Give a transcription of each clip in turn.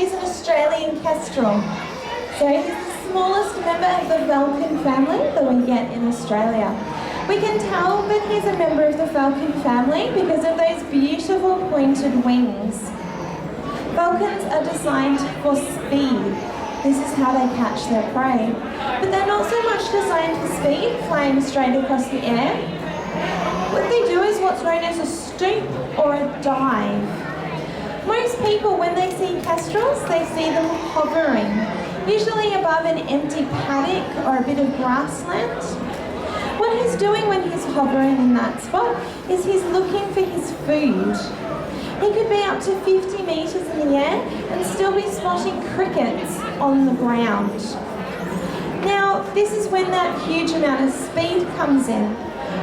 he's an Australian kestrel. So he's the smallest member of the falcon family that we get in Australia. We can tell that he's a member of the falcon family because of those beautiful pointed wings. Falcons are designed for speed. This is how they catch their prey. But they're not so much designed for speed, flying straight across the air. What they do is what's known as a stoop or a dive. Most people, when they see kestrels, they see them hovering, usually above an empty paddock or a bit of grassland. What he's doing when he's hovering in that spot is he's looking for his food. He could be up to 50 metres in the air and still be spotting crickets on the ground. Now, this is when that huge amount of speed comes in.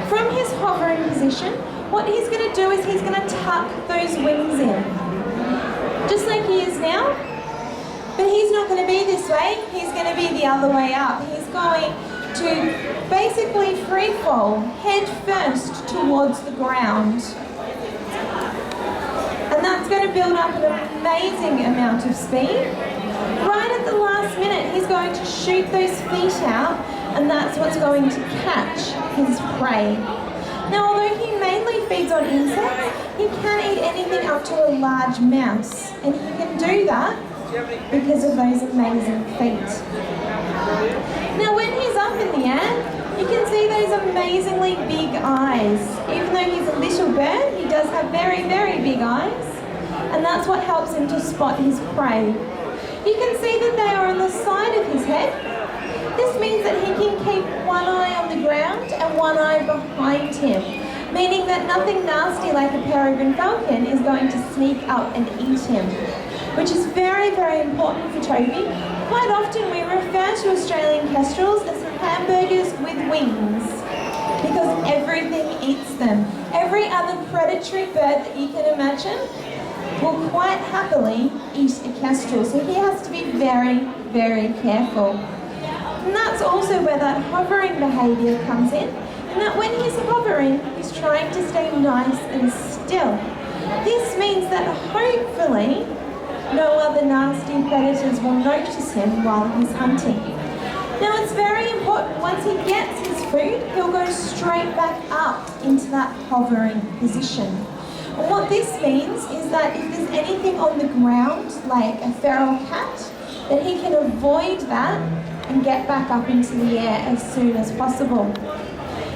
From his hovering position, what he's going to do is he's going to tuck those wings in, just like he is now. But he's not going to be this way, he's going to be the other way up. He's going to basically free fall, head first towards the ground. And that's going to build up an amazing amount of speed. Right at the last minute, he's going to shoot those feet out, and that's what's going to catch his prey. Now, although he mainly feeds on insects, he can eat anything up to a large mouse, and he can do that because of those amazing feet. Now, when he's up in the air, you can see those amazingly big eyes. Even though he's a little bird, he does have very, very big eyes, and that's what helps him to spot his prey. You can see that they are on the side of his head. This means that he can keep one eye on the ground and one eye behind him, meaning that nothing nasty like a peregrine falcon is going to sneak up and eat him, which is very, very important for Toby. Quite often we refer to Australian kestrels as hamburgers with wings because everything eats them. Every other predatory bird that you can imagine will quite happily eat a kestrel, so he has to be very, very careful. And that's also where that hovering behaviour comes in, and that when he's hovering, he's trying to stay nice and still. This means that hopefully no other nasty predators will notice him while he's hunting. Now, it's very important, once he gets his food, he'll go straight back up into that hovering position. And what this means is that if there's anything on the ground, like a feral cat, that he can avoid that and get back up into the air as soon as possible.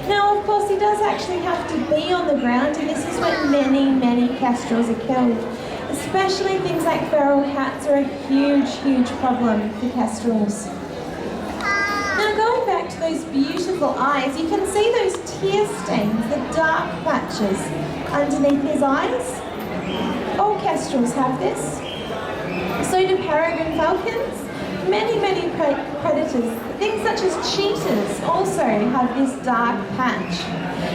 Now, of course, he does actually have to be on the ground, and this is when many, many kestrels are killed. Especially things like feral cats are a huge, huge problem for kestrels. Now, going back to those beautiful eyes, you can see those tear stains, the dark patches underneath his eyes. All kestrels have this. So do peregrine falcons. Many, many predators, things such as cheetahs, also have this dark patch.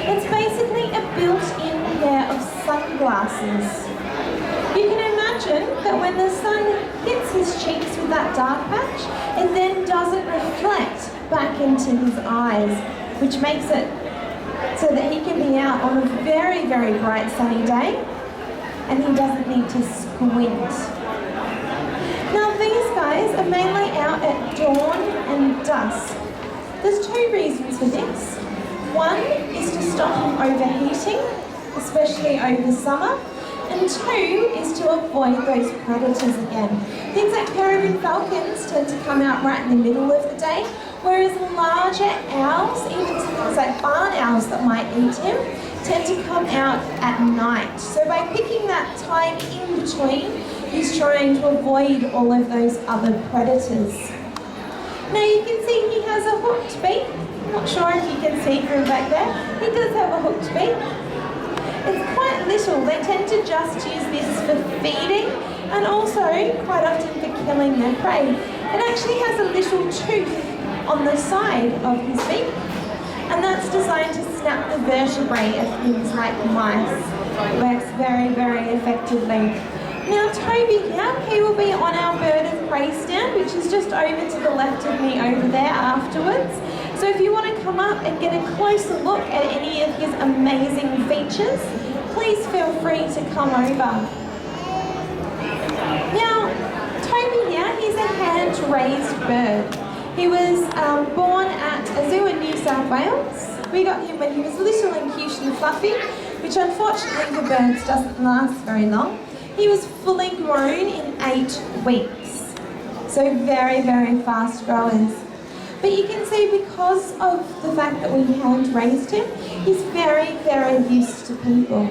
It's basically a built-in pair of sunglasses. You can imagine that when the sun hits his cheeks with that dark patch, it then doesn't reflect back into his eyes, which makes it so that he can be out on a very, very bright sunny day and he doesn't need to squint. Now, these guys are mainly out at dawn and dusk. There's two reasons for this. One is to stop him overheating, especially over summer, and two is to avoid those predators again. Things like peregrine falcons tend to come out right in the middle of the day, whereas larger owls, even things like barn owls that might eat him, tend to come out at night. So by picking that time in between, he's trying to avoid all of those other predators. Now, you can see he has a hooked beak. I'm not sure if you can see from back there. He does have a hooked beak. It's quite little. They tend to just use this for feeding and also quite often for killing their prey. It actually has a little tooth on the side of his beak, and that's designed to snap the vertebrae of things like mice. It works very, very effectively. Now, Toby here, he will be on our bird of prey stand, which is just over to the left of me over there afterwards. So if you want to come up and get a closer look at any of his amazing features, please feel free to come over. Now, Toby bird. He was born at a zoo in New South Wales. We got him when he was little and cute and fluffy, which unfortunately for birds doesn't last very long. He was fully grown in 8 weeks. So very, very fast growers. But you can see because of the fact that we hand raised him, he's very, very used to people.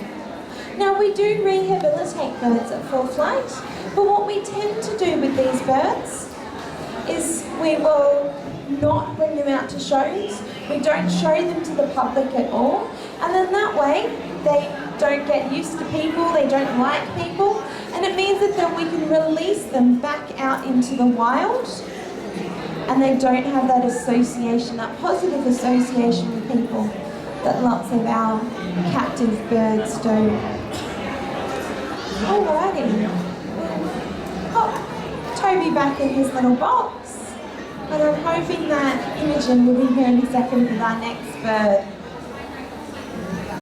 Now we do rehabilitate birds at full flight, but what we tend to do with these birds is we will not bring them out to shows, we don't show them to the public at all, and then that way they don't get used to people, they don't like people, and it means that then we can release them back out into the wild, and they don't have that association, that positive association with people that lots of our captive birds do. Alrighty, pop Toby back in his little box, and I'm hoping that Imogen will be here in a second with our next bird.